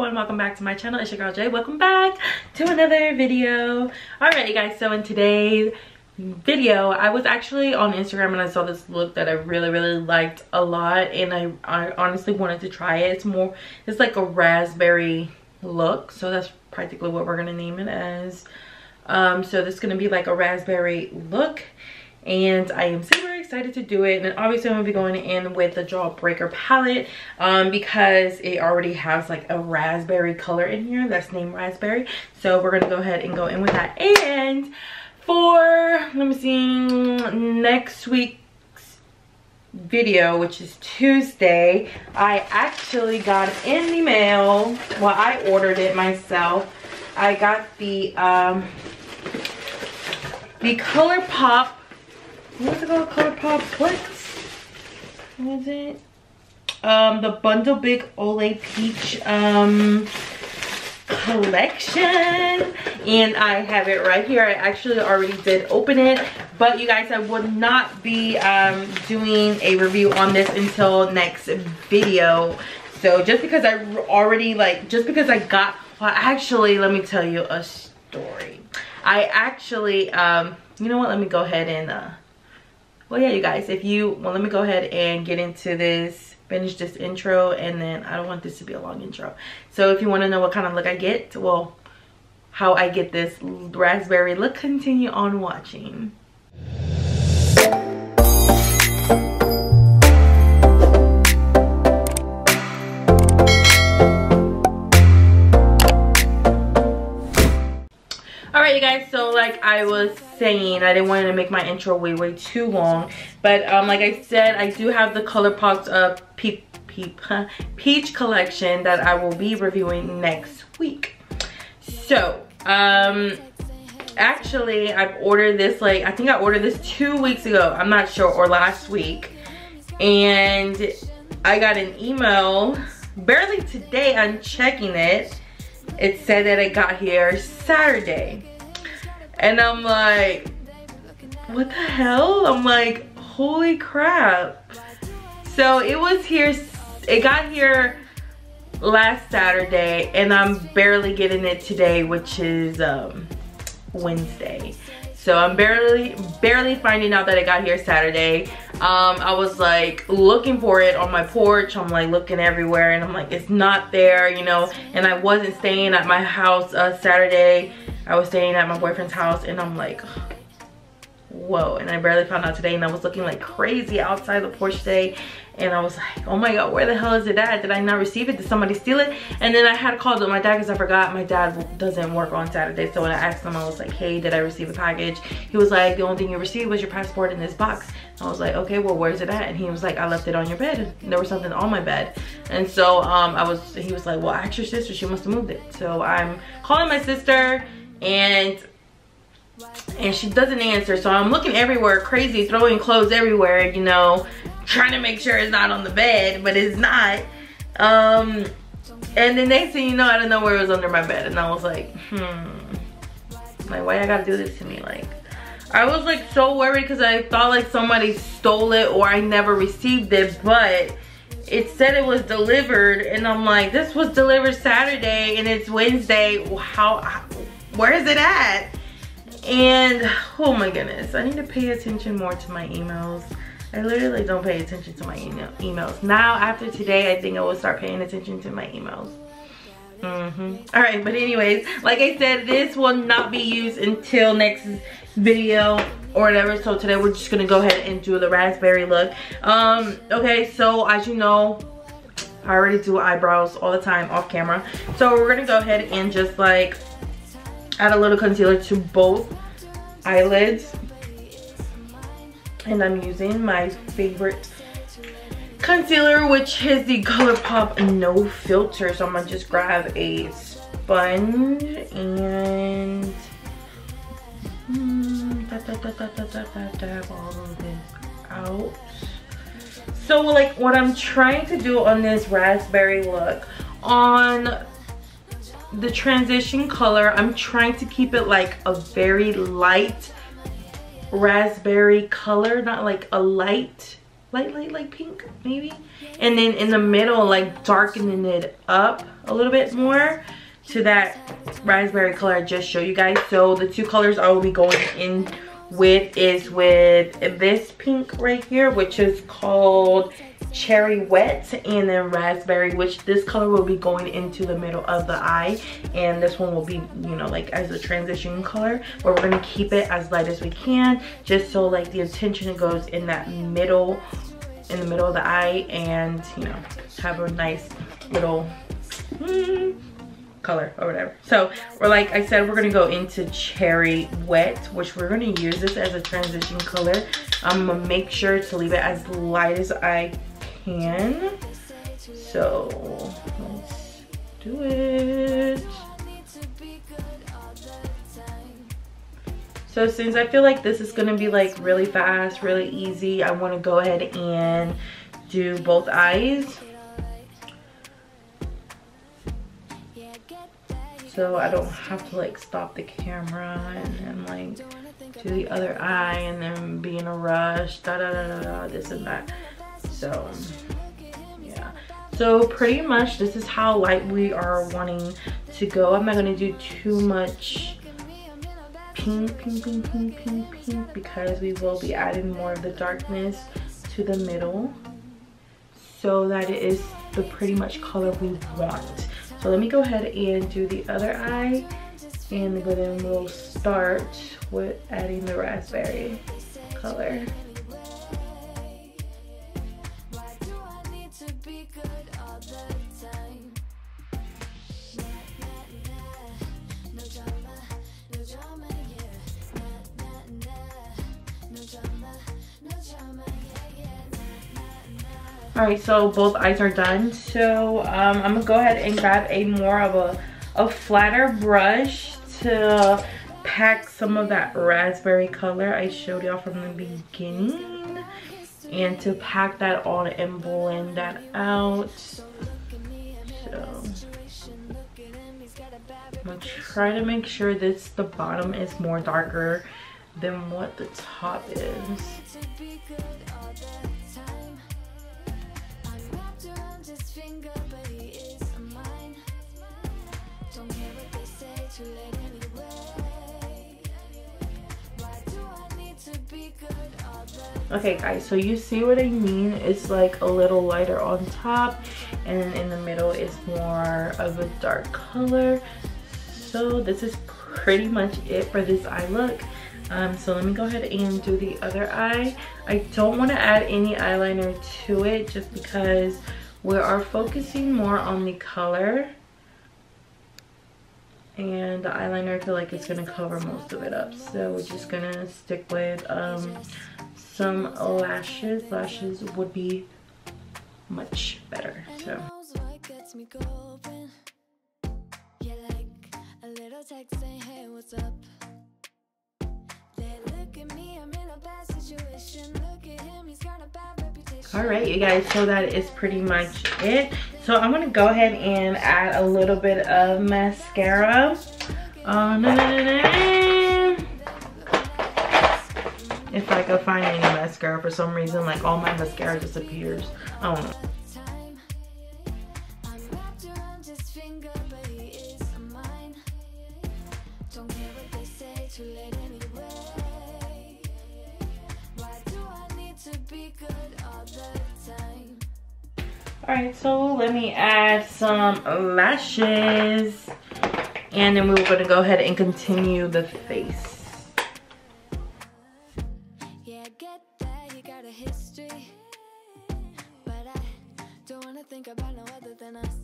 everyone, welcome back to my channel. It's your girl Jay. Welcome back to another video. Alrighty guys, so in today's video I was actually on Instagram and I saw this look that I really liked a lot, and I honestly wanted to try it. It's like a raspberry look, so that's practically what we're gonna name it as. So this is gonna be like a raspberry look, and I am super excited to do it. And obviously I'm gonna be going in with the Jawbreaker palette because it already has like a raspberry color in here that's named raspberry, so we're gonna go ahead and go in with that. And for, let me see, next week's video, which is Tuesday, I actually got in the mail, well I ordered it myself, I got the Colourpop, what's it called? Colourpop Clicks? What is it? The Bundle Big Olay Peach collection, and I have it right here. I actually already did open it, but you guys, I would not be doing a review on this until next video. So just because I already just because I got, well actually let me tell you a story. I actually you know what, let me go ahead and well yeah you guys, if you, well let me go ahead and get into this, finish this intro, and then I don't want this to be a long intro. So if you want to know what kind of look I get, well how I get this raspberry look, continue on watching. Alright you guys, so like I was saying, I didn't want to make my intro way too long, but like I said, I do have the Colourpop peach collection that I will be reviewing next week. So actually I've ordered this, like I think I ordered this 2 weeks ago, I'm not sure, or last week, and I got an email barely today. I'm checking it, it said that it got here Saturday, and I'm like, what the hell? I'm like, holy crap. So it was here, it got here last Saturday, and I'm barely getting it today, which is Wednesday. So I'm barely finding out that it got here Saturday. I was like looking for it on my porch, I'm like looking everywhere, and I'm like, it's not there, you know. And I wasn't staying at my house Saturday, I was staying at my boyfriend's house, and I'm like, whoa. And I barely found out today, and I was looking like crazy outside the porch today, and I was like, oh my god, where the hell is it at? Did I not receive it? Did somebody steal it? And then I had to call my dad because I forgot my dad doesn't work on Saturday. So when I asked him, I was like, hey, did I receive a package? He was like, the only thing you received was your passport in this box. I was like, okay, well where's it at? And he was like, I left it on your bed. There was something on my bed. And so he was like, well ask your sister, she must have moved it. So I'm calling my sister, and she doesn't answer. So I'm looking everywhere crazy, throwing clothes everywhere, you know, trying to make sure it's not on the bed, but it's not. And the next thing you know, I don't know where it was under my bed, and I was like, like why I gotta do this to me? Like I was like so worried because I thought like somebody stole it or I never received it, but it said it was delivered, and I'm like, this was delivered Saturday and it's Wednesday, how where is it at? And oh my goodness, I need to pay attention more to my emails. I literally don't pay attention to my emails. Now after today, I think I will start paying attention to my emails. Alright, but anyways, like I said, this will not be used until next video or whatever. So today we're just gonna go ahead and do the raspberry look. Okay, so as you know, I already do eyebrows all the time off camera. So we're gonna go ahead and just like add a little concealer to both eyelids. And I'm using my favorite concealer, which is the Colourpop No Filter. So I'm gonna just grab a sponge and dab all of this out. So like what I'm trying to do on this raspberry look, on the transition color, I'm trying to keep it like a very light raspberry color, not like a light light pink maybe, and then in the middle like darkening it up a little bit more to that raspberry color I just showed you guys. So the two colors I will be going in with is with this pink right here, which is called Cherry Wet, and then raspberry, which this color will be going into the middle of the eye, and this one will be, you know, like as a transition color, but we're gonna keep it as light as we can, just so like the attention goes in that middle, in the middle of the eye, and you know, have a nice little color or whatever. So we're, like I said, we're gonna go into Cherry Wet, which we're gonna use this as a transition color. I'm gonna make sure to leave it as light as I can. So let's do it. So since I feel like this is gonna be like really fast, really easy, I want to go ahead and do both eyes, so I don't have to like stop the camera and then like do the other eye and then be in a rush, this and that. So yeah, so pretty much this is how light we are wanting to go. I'm not going to do too much pink because we will be adding more of the darkness to the middle, so that it is the pretty much color we want. So let me go ahead and do the other eye, and then we'll start with adding the raspberry color. Alright, so both eyes are done. So I'm gonna go ahead and grab a more of a flatter brush to pack some of that raspberry color I showed y'all from the beginning, and to pack that on and blend that out. So I'm gonna try to make sure the bottom is more darker than what the top is. Okay guys, so you see what I mean? It's like a little lighter on top, and then in the middle is more of a dark color. So this is pretty much it for this eye look. So let me go ahead and do the other eye. I don't want to add any eyeliner to it just because we are focusing more on the color, and the eyeliner I feel like it's gonna cover most of it up. So we're just gonna stick with some lashes. Lashes would be much better. So alright you guys, so that is pretty much it. So I'm gonna go ahead and add a little bit of mascara. If I could find any mascara, for some reason like all my mascara disappears. I don't know. Alright, so let me add some lashes, and then we're going to go ahead and continue the face. Yeah, I get that you got a history, but I don't want to think about no other than us.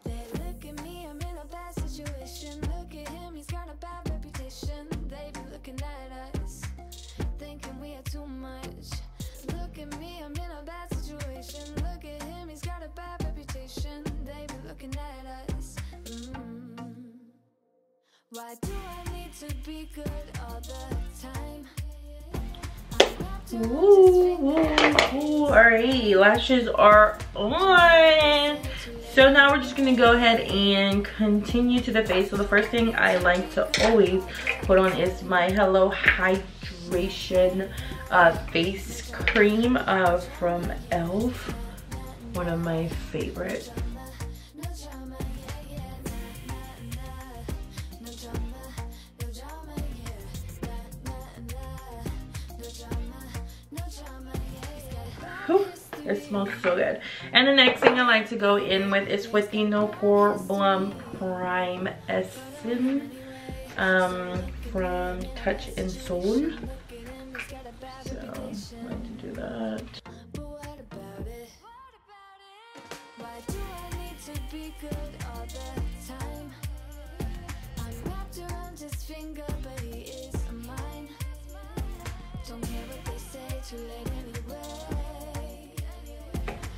They look at me, I'm in a bad situation. Look at him, he's got a bad reputation. They be looking at us, thinking we are too much. Look at me, I'm in a bad situation. Look at him, he's got a bad reputation. They be looking at us. Why do I need to be good all the time? Ooh, alright, lashes are on. So now we're just gonna go ahead and continue to the face. So the first thing I like to always put on is my Hello Hydrate hydration face cream from e.l.f. One of my favorite. Whew, it smells so good. And the next thing I like to go in with is with the No Problem Prime Essence from Touch and Soul. So I like to do that.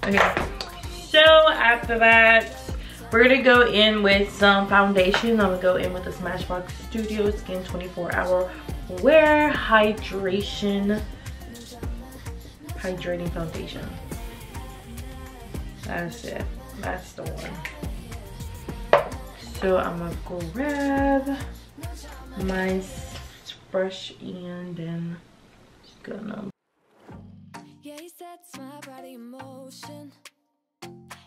Okay, so after that, we're gonna go in with some foundation. I'm gonna go in with the Smashbox Studio Skin 24-Hour Wear Hydrating Foundation. That's it. That's the one. So I'm gonna grab my brush and then just gonna. Yeah, he sets my body in motion.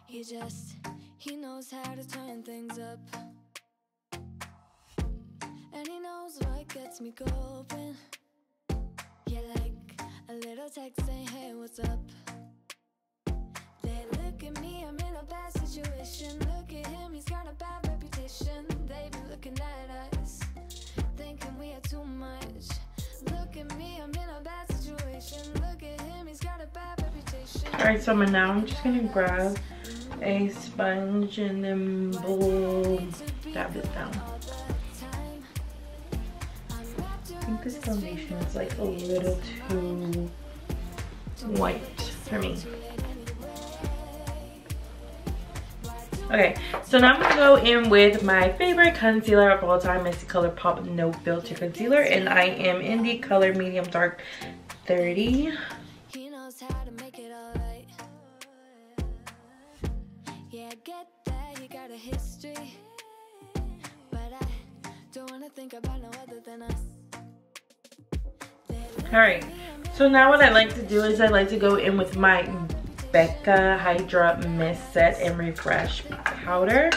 He knows how to turn things up. And he knows what gets me going. Yeah, like a little text saying, hey, what's up? They look at me, I'm in a bad situation. Look at him, he's got a bad reputation. They be looking at us, thinking we are too much. Look at me, I'm in a bad situation. Look at him, he's got a bad reputation. Alright, so now I'm just gonna grab a sponge and then dab this down. I think this foundation is like a little too white for me. Okay, so now I'm gonna go in with my favorite concealer of all time. It's the Colourpop No Filter Concealer, and I am in the color medium dark 30. He knows how to make it all right. Yeah, I get that he got a history, but I don't wanna think about no other than us. Alright, so now what I like to do is I like to go in with my Becca Hydra Mist Set and Refresh powder,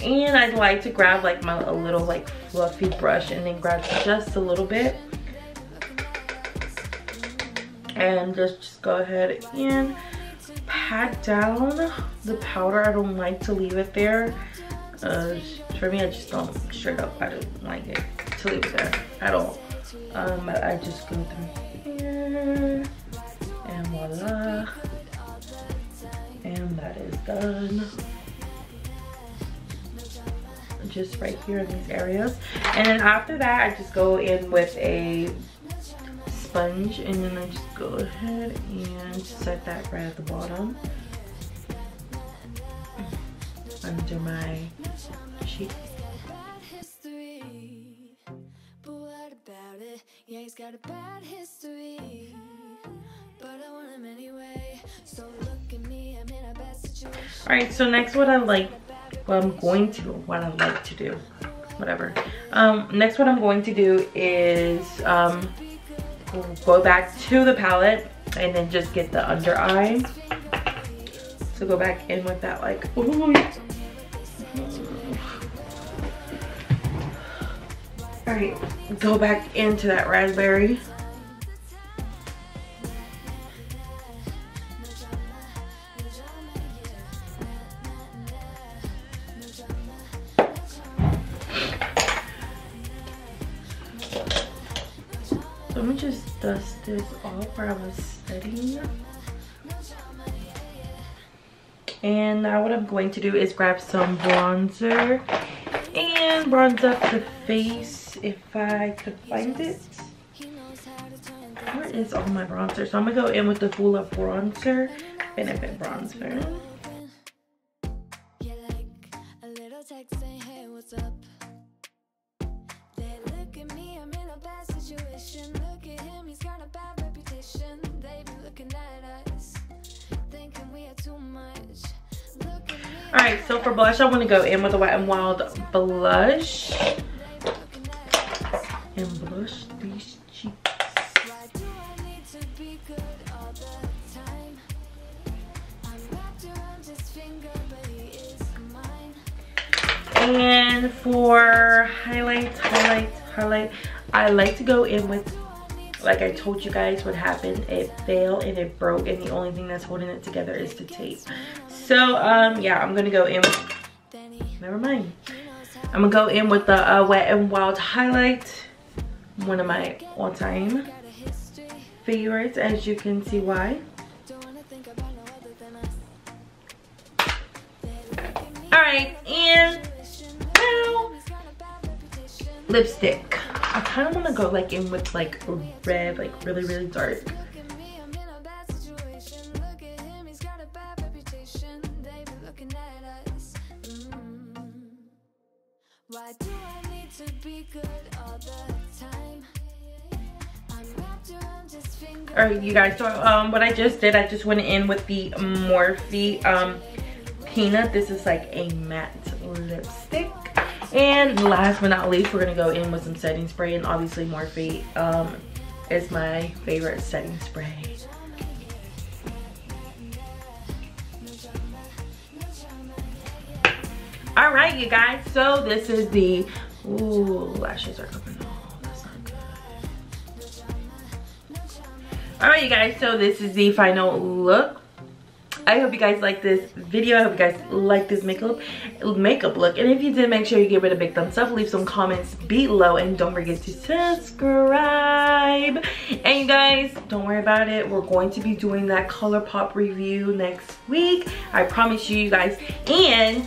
and I'd like to grab like a little like fluffy brush and then grab just a little bit and just go ahead and pat down the powder. I don't like to leave it there. For me, I just don't, straight up, I don't like it to leave it there at all. But I just go through here and voila. And that is done. Just right here in these areas. And then after that, I just go in with a sponge and then I just go ahead and set that right at the bottom. Under my cheek. Yeah, he's got a bad history, but I want him anyway. So look at me, I'm in a bad situation. Alright, so next what I like to do, whatever. Next what I'm going to do is go back to the palette and then just get the under eye. So go back in with that like, ooh. Alright, go back into that raspberry. So let me just dust this off where I was setting. And now what I'm going to do is grab some bronzer and bronze up the face if I could find it. Where is all my bronzer? So I'm gonna go in with the Hoola bronzer, Benefit bronzer. Alright, so for blush, I want to go in with a Wet n Wild blush. And blush these cheeks. And for highlight, I like to go in with, like I told you guys what happened. It failed and it broke, and the only thing that's holding it together is the tape. So yeah, I'm gonna go in with, never mind. I'm gonna go in with the Wet n Wild highlight, one of my all-time favorites, as you can see why. Alright, and now lipstick. I kind of want to go like in with like red, like really dark. Why do I need to be good all the time? I'm wrapped around just fingers. Alright, you guys, so what I just did, I just went in with the Morphe Peanut. This is like a matte lipstick. And last but not least, we're gonna go in with some setting spray, and obviously Morphe is my favorite setting spray. All right, you guys, so this is the, ooh, lashes are coming off. That's not good. All right, you guys, so this is the final look. I hope you guys like this video. I hope you guys like this makeup look. And if you did, make sure you give it a big thumbs up. Leave some comments below. And don't forget to subscribe. And you guys, don't worry about it. We're going to be doing that Colourpop review next week. I promise you guys. And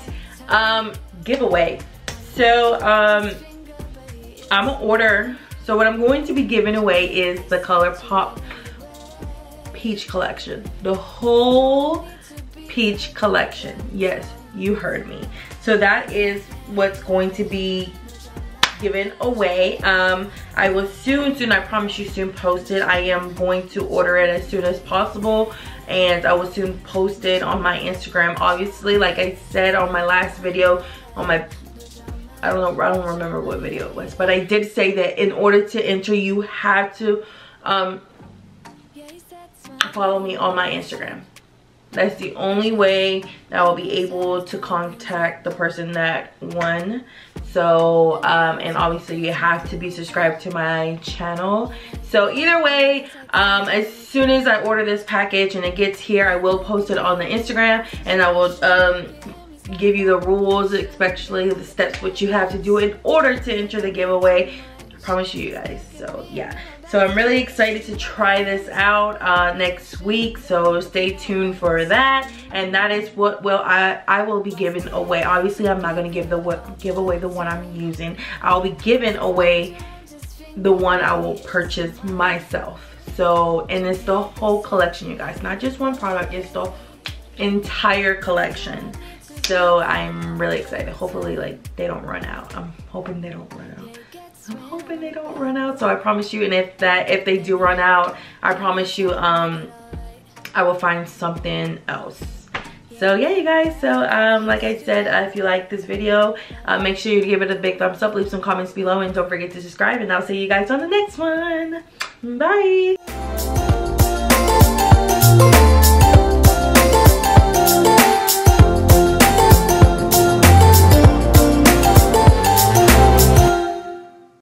giveaway. So I'm gonna order. So what I'm going to be giving away is the Colourpop Peach collection, the whole peach collection. Yes, you heard me. So that is what's going to be given away. I will soon, I promise you, soon post it. I am going to order it as soon as possible, and I will soon post it on my Instagram. Obviously, like I said on my last video, on my, I don't remember what video it was, but I did say that in order to enter, you have to follow me on my Instagram. That's the only way that I will be able to contact the person that won. So and obviously you have to be subscribed to my channel. So either way, as soon as I order this package and it gets here, I will post it on the Instagram, and I will give you the rules, especially the steps which you have to do in order to enter the giveaway. I promise you guys. So yeah, so I'm really excited to try this out next week, so stay tuned for that. And that is what I will be giving away. Obviously, I'm not going to give away the one I'm using. I'll be giving away the one I will purchase myself. So, and it's the whole collection, you guys, not just one product, it's the entire collection. So I'm really excited. Hopefully, like, they don't run out. I'm hoping they don't run out. I'm hoping they don't run out. So I promise you, and if they do run out, I promise you I will find something else. So yeah, you guys, so like I said, if you like this video, make sure you give it a big thumbs up, leave some comments below, and don't forget to subscribe, and I'll see you guys on the next one. Bye.